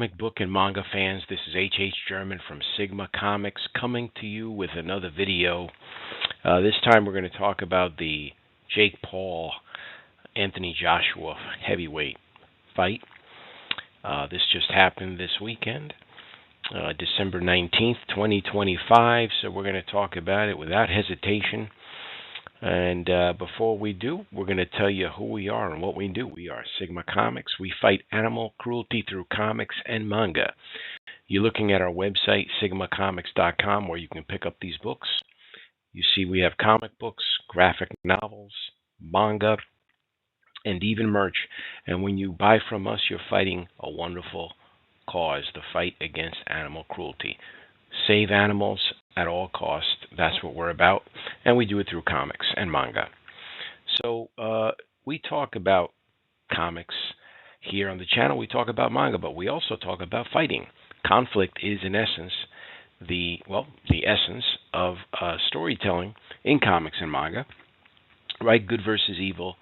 comic book and manga fans. This is H. German from Sigma Comics coming to you with another video. This time we're going to talk about the Jake Paul Anthony Joshua heavyweight fight. This just happened this weekend, December 19th, 2025. So we're going to talk about it without hesitation. And before we do, we're going to tell you who we are and what we do. We are Sigma Comics. We fight animal cruelty through comics and manga. You're looking at our website, sigmacomics.com, where you can pick up these books. You see we have comic books, graphic novels, manga, and even merch. And when you buy from us, you're fighting a wonderful cause, the fight against animal cruelty. Save animals at all costs. That's what we're about, and we do it through comics and manga. So we talk about comics here on the channel. We talk about manga, but we also talk about fighting. Conflict is, in essence, the essence of storytelling in comics and manga. Right? Good versus evil,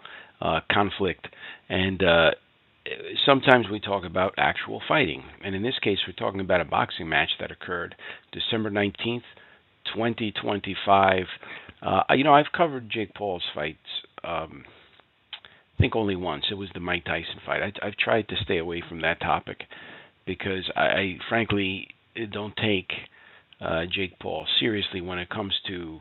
conflict, and sometimes we talk about actual fighting. And in this case, we're talking about a boxing match that occurred December 19th, 2025. I've covered Jake Paul's fights, I think only once. It was the Mike Tyson fight. I've tried to stay away from that topic because I frankly don't take Jake Paul seriously when it comes to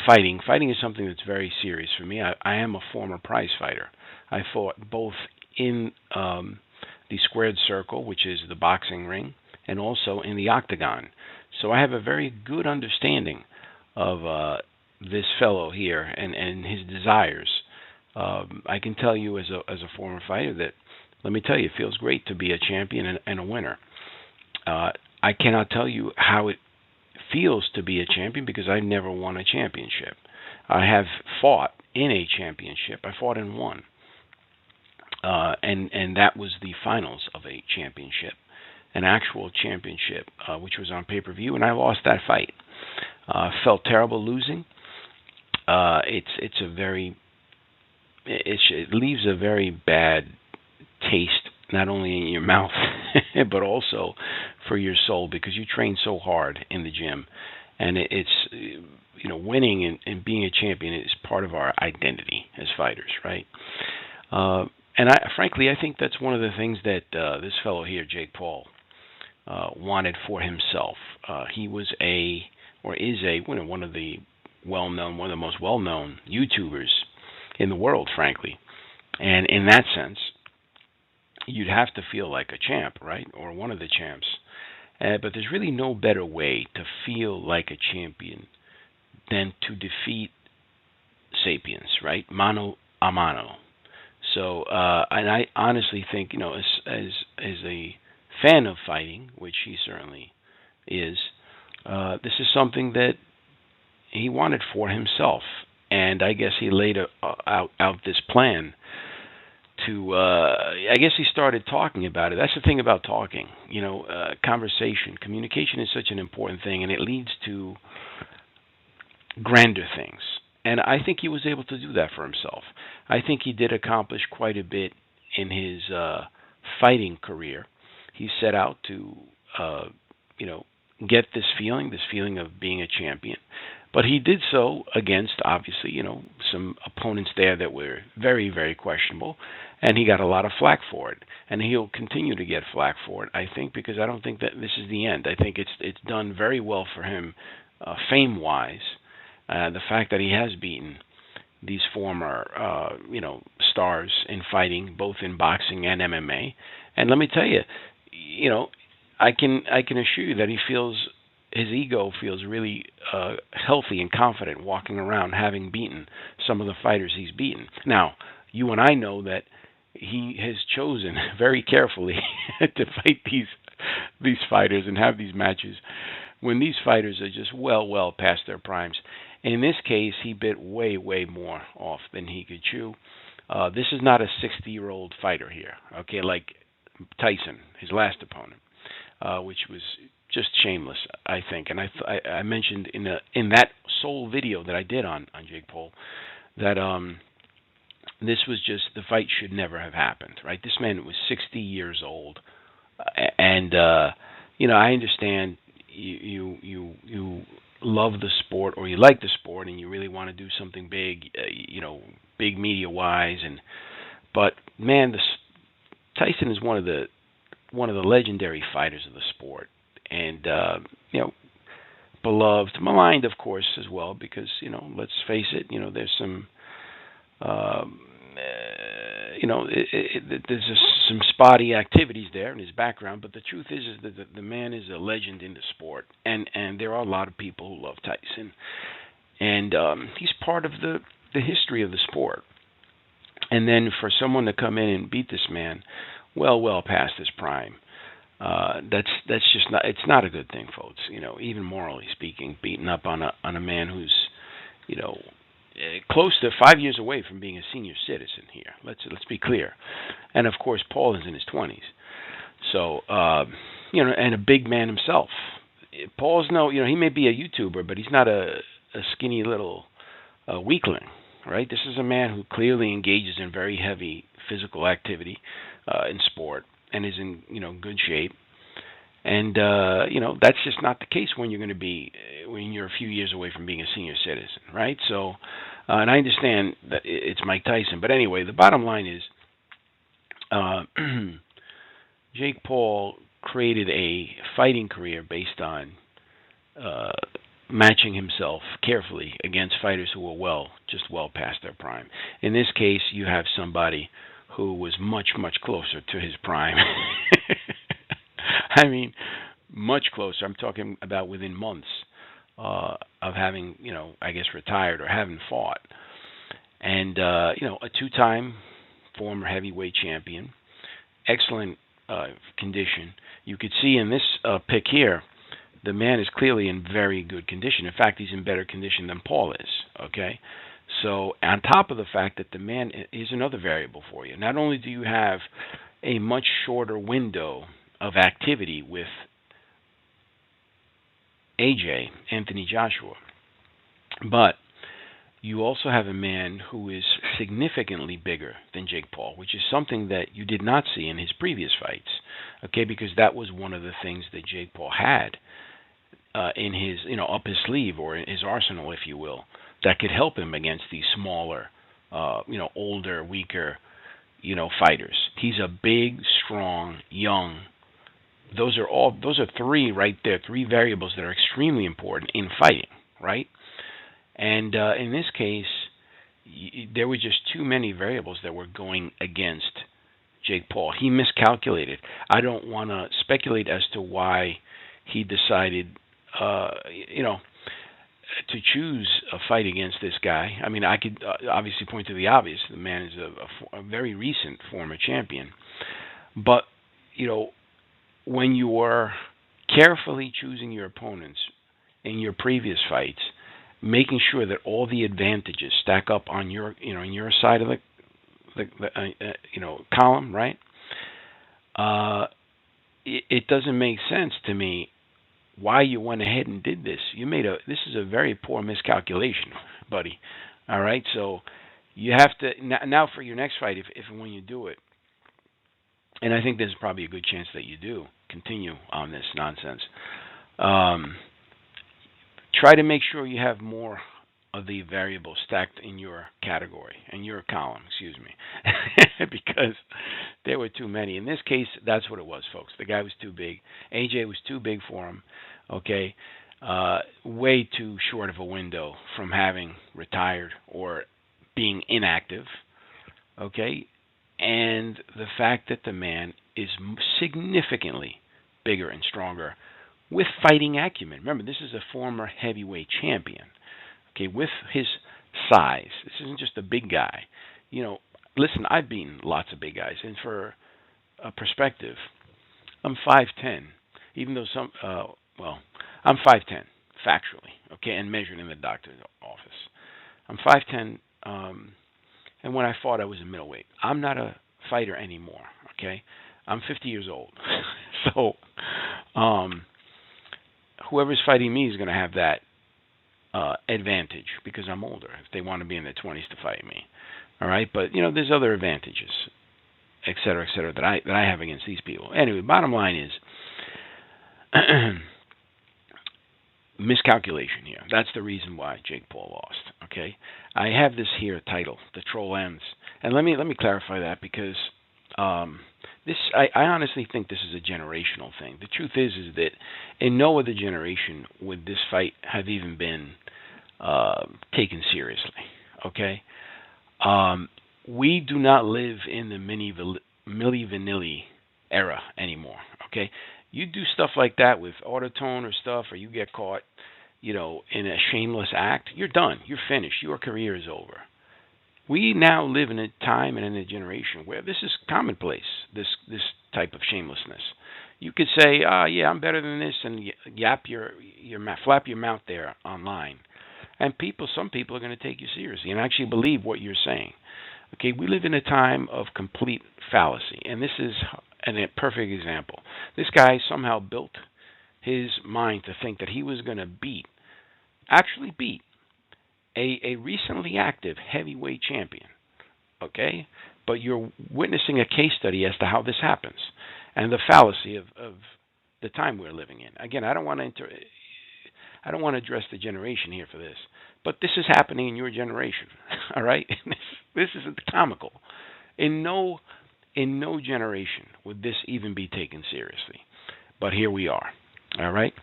fighting. Fighting is something that's very serious for me. I am a former prize fighter. I fought both in the squared circle, which is the boxing ring, and also in the octagon. So I have a very good understanding of this fellow here and his desires. I can tell you as a former fighter that, let me tell you, it feels great to be a champion and a winner. I cannot tell you how it feels to be a champion because I never won a championship. I have fought in a championship. I fought in one. And that was the finals of a championship, an actual championship, which was on pay-per-view, and I lost that fight. Felt terrible losing. It leaves a very bad taste, not only in your mouth, but also for your soul, because you train so hard in the gym, and winning and being a champion is part of our identity as fighters, right? And frankly, I think that's one of the things that this fellow here, Jake Paul, wanted for himself. He was one of the most well-known YouTubers in the world, frankly. And in that sense, you'd have to feel like a champ, right, or one of the champs. But there's really no better way to feel like a champion than to defeat sapiens, right, mano a mano. So, and I honestly think, as a fan of fighting, which he certainly is, this is something that he wanted for himself, and I guess he laid out this plan to. I guess he started talking about it. That's the thing about talking, conversation, communication is such an important thing, and it leads to grander things. And I think he was able to do that for himself. I think he did accomplish quite a bit in his fighting career. He set out to, get this feeling of being a champion. But he did so against, obviously, some opponents there that were very, very questionable. And he got a lot of flack for it. And he'll continue to get flack for it, I think, because I don't think that this is the end. I think it's done very well for him, fame-wise. The fact that he has beaten these former, stars in fighting, both in boxing and MMA, and let me tell you, I can assure you that his ego feels really healthy and confident walking around, having beaten some of the fighters he's beaten. Now, you and I know that he has chosen very carefully to fight these fighters and have these matches when these fighters are just well past their primes. In this case, he bit way, way more off than he could chew. This is not a 60-year-old fighter here, okay, like Tyson, his last opponent, which was just shameless, I think. And I mentioned in that sole video that I did on Jake Paul that This was just, the fight should never have happened, right? This man was 60 years old, and I understand you love the sport, or you like the sport, and you really want to do something big, big media wise, but man, Tyson is one of the legendary fighters of the sport, and beloved, maligned, of course, as well, because let's face it, there's some um, there's just some spotty activities there in his background, but the truth is that the man is a legend in the sport, and there are a lot of people who love Tyson, and he's part of the history of the sport. And then for someone to come in and beat this man, well past his prime, that's just not, it's not a good thing, folks. Even morally speaking, beating up on a man who's you know close to 5 years away from being a senior citizen here. Let's be clear. And of course, Paul is in his 20s, so and a big man himself. Paul's he may be a YouTuber, but he's not a skinny little weakling, right? This is a man who clearly engages in very heavy physical activity in sport and is in good shape. And that's just not the case when you're a few years away from being a senior citizen, right? So, and I understand that it's Mike Tyson, but anyway, the bottom line is, Jake Paul created a fighting career based on uh, matching himself carefully against fighters who were just well past their prime. In this case, you have somebody who was much, much closer to his prime. I mean, much closer. I'm talking about within months of having, I guess, retired or having fought. And, a two-time former heavyweight champion, excellent condition. You could see in this pic here, the man is clearly in very good condition. In fact, he's in better condition than Paul is. Okay, so on top of the fact that the man is another variable for you. Not only do you have a much shorter window of activity with AJ, Anthony Joshua, but you also have a man who is significantly bigger than Jake Paul, which is something that you did not see in his previous fights. Okay, because that was one of the things that Jake Paul had in his, up his sleeve, or in his arsenal, if you will, that could help him against these smaller, older, weaker, fighters. He's a big, strong, young. Those are three right there, three variables that are extremely important in fighting, right? And in this case, there were just too many variables that were going against Jake Paul. He miscalculated. I don't want to speculate as to why he decided, to choose a fight against this guy. I mean, I could obviously point to the obvious. The man is a very recent former champion. But, when you are carefully choosing your opponents in your previous fights, making sure that all the advantages stack up on your, in your side of the column, right? It doesn't make sense to me why you went ahead and did this. This is a very poor miscalculation, buddy. All right, so you have to now for your next fight, if and when you do it, and I think there's probably a good chance that you do continue on this nonsense. Try to make sure you have more of the variables stacked in your category, in your column, excuse me, because there were too many. In this case, that's what it was, folks. The guy was too big. AJ was too big for him, okay? Way too short of a window from having retired or being inactive, okay? And the fact that the man is significantly bigger and stronger with fighting acumen. Remember, this is a former heavyweight champion. Okay, with his size, this isn't just a big guy. Listen, I've beaten lots of big guys, and for a perspective, I'm 5'10", even though I'm 5'10", factually, okay, and measured in the doctor's office. I'm 5'10", and when I fought, I was a middleweight. I'm not a fighter anymore, okay? I'm 50 years old. So, whoever's fighting me is going to have that advantage because I'm older. If they want to be in their 20s to fight me, all right. But there's other advantages, et cetera, that I have against these people. Anyway, bottom line is miscalculation here. That's the reason why Jake Paul lost. Okay, I have this here title, "The Troll Ends," and let me clarify that because I honestly think this is a generational thing. The truth is that in no other generation would this fight have even been taken seriously. Okay, we do not live in the Milli Vanilli era anymore. Okay, you do stuff like that with Autotone or stuff, or you get caught, in a shameless act, you're done. You're finished. Your career is over. We now live in a time and in a generation where this is commonplace. This type of shamelessness. You could say, yeah, I'm better than this," and flap your mouth there online, and some people are going to take you seriously and actually believe what you're saying. Okay, we live in a time of complete fallacy, and this is a perfect example. This guy somehow built his mind to think that he was going to actually beat a recently active heavyweight champion. Okay, but you're witnessing a case study as to how this happens and the fallacy of the time we're living in. Again, I don't want to address the generation here for this, but this is happening in your generation. All right, this is comical. In no generation would this even be taken seriously, but here we are. All right.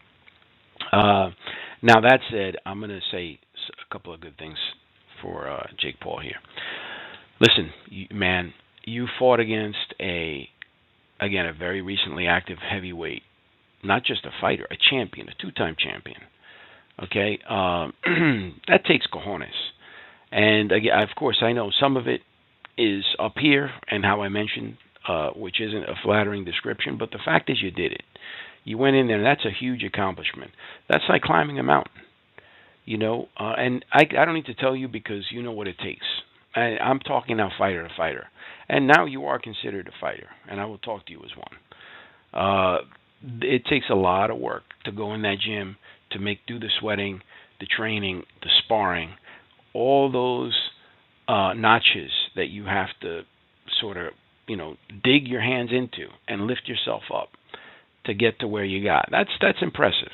Now that said, I'm going to say a couple of good things for Jake Paul here. Listen, man, you fought against a very recently active heavyweight, not just a fighter, a champion, a two-time champion. Okay, that takes cojones. And again, of course, I know some of it is up here and how I mentioned, which isn't a flattering description, but the fact is you did it. You went in there, and that's a huge accomplishment. That's like climbing a mountain, and I don't need to tell you because you know what it takes. I'm talking now fighter to fighter. And now you are considered a fighter, and I will talk to you as one. It takes a lot of work to go in that gym, to do the sweating, the training, the sparring, all those notches that you have to sort of, dig your hands into and lift yourself up to get to where you got. That's impressive.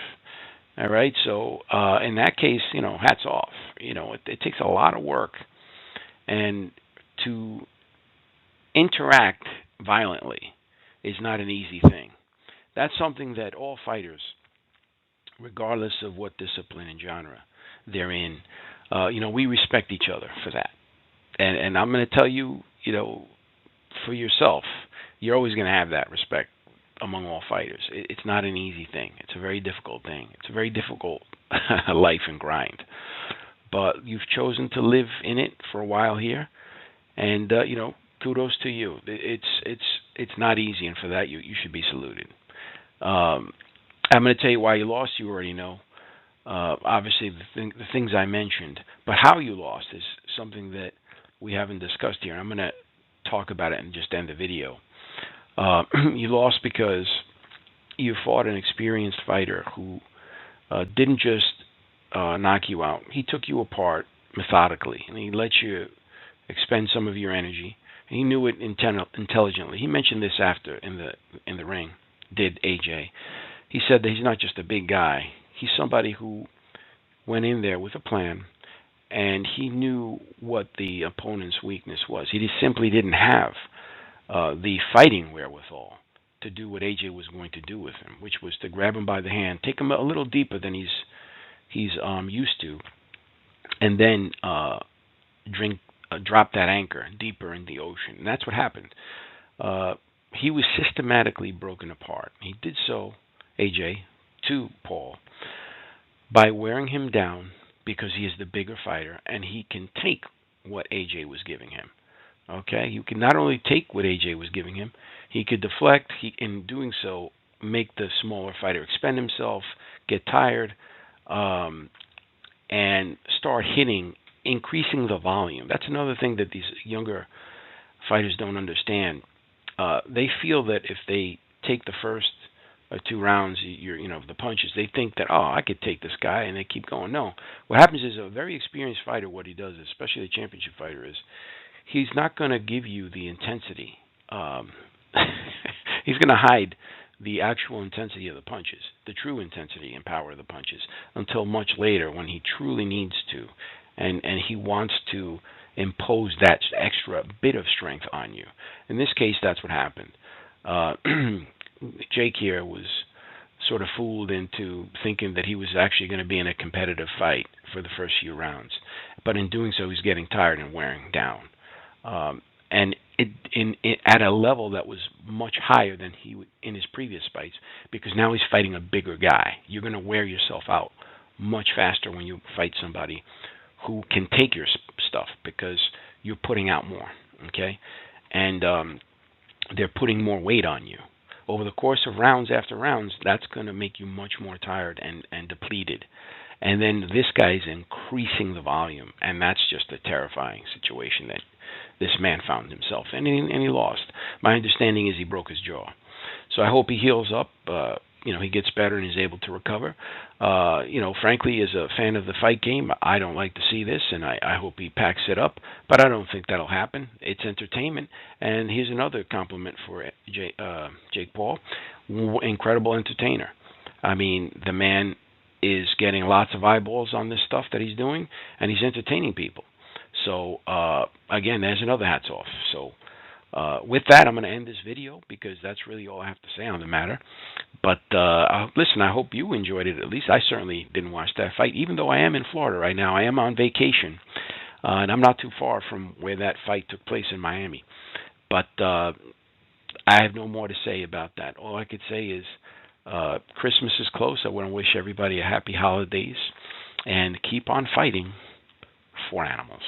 All right, so in that case, hats off. It takes a lot of work, and to interact violently is not an easy thing. That's something that all fighters, regardless of what discipline and genre they're in, we respect each other for that. And I'm going to tell you, for yourself, you're always going to have that respect among all fighters. It's not an easy thing. It's a very difficult thing. It's a very difficult life and grind. But you've chosen to live in it for a while here, and kudos to you. It's not easy, and for that you should be saluted. I'm going to tell you why you lost. You already know. Obviously, the things I mentioned, but how you lost is something that we haven't discussed here. I'm going to talk about it and just end the video. You lost because you fought an experienced fighter who didn't just knock you out. He took you apart methodically, and he let you expend some of your energy. And he knew it intelligently. He mentioned this after in the ring. Did AJ? He said that he's not just a big guy. He's somebody who went in there with a plan, and he knew what the opponent's weakness was. He just simply didn't have the fighting wherewithal to do what AJ was going to do with him, which was to grab him by the hand, take him a little deeper than he's used to, and then drop that anchor deeper in the ocean. And that's what happened. He was systematically broken apart. He did so, AJ, to Paul, by wearing him down because he is the bigger fighter and he can take what AJ was giving him. Okay, you can not only take what AJ was giving him, he could deflect. In doing so, make the smaller fighter expend himself, get tired, and start hitting, increasing the volume. That's another thing that these younger fighters don't understand. They feel that if they take the first 2 rounds, the punches, they think that, oh, I could take this guy, and they keep going. No, what happens is a very experienced fighter. What he does, especially a championship fighter, is he's not going to give you the intensity. Um, he's going to hide the actual intensity of the punches, the true intensity and power of the punches, until much later when he truly needs to, and he wants to impose that extra bit of strength on you. In this case, that's what happened. Uh, Jake here was sort of fooled into thinking that he was actually going to be in a competitive fight for the first few rounds, but in doing so, he's getting tired and wearing down, and at a level that was much higher than he in his previous fights, because now he's fighting a bigger guy. You're going to wear yourself out much faster when you fight somebody who can take your stuff, because you're putting out more, okay? And they're putting more weight on you. Over the course of rounds after rounds, that's going to make you much more tired and depleted. And then this guy's increasing the volume, and that's just a terrifying situation that this man found himself in, and he lost. My understanding is he broke his jaw. So I hope he heals up. He gets better and is able to recover. Frankly, as a fan of the fight game, I don't like to see this, and I hope he packs it up. But I don't think that'll happen. It's entertainment. And here's another compliment for Jake Paul. Incredible entertainer. I mean, the man is getting lots of eyeballs on this stuff that he's doing, and he's entertaining people. So, again, there's another hats off. So, with that, I'm going to end this video, because that's really all I have to say on the matter. But listen, I hope you enjoyed it. At least I certainly didn't watch that fight, even though I am in Florida right now. I am on vacation, and I'm not too far from where that fight took place in Miami. But I have no more to say about that. All I could say is Christmas is close. I want to wish everybody a happy holidays, and keep on fighting for animals.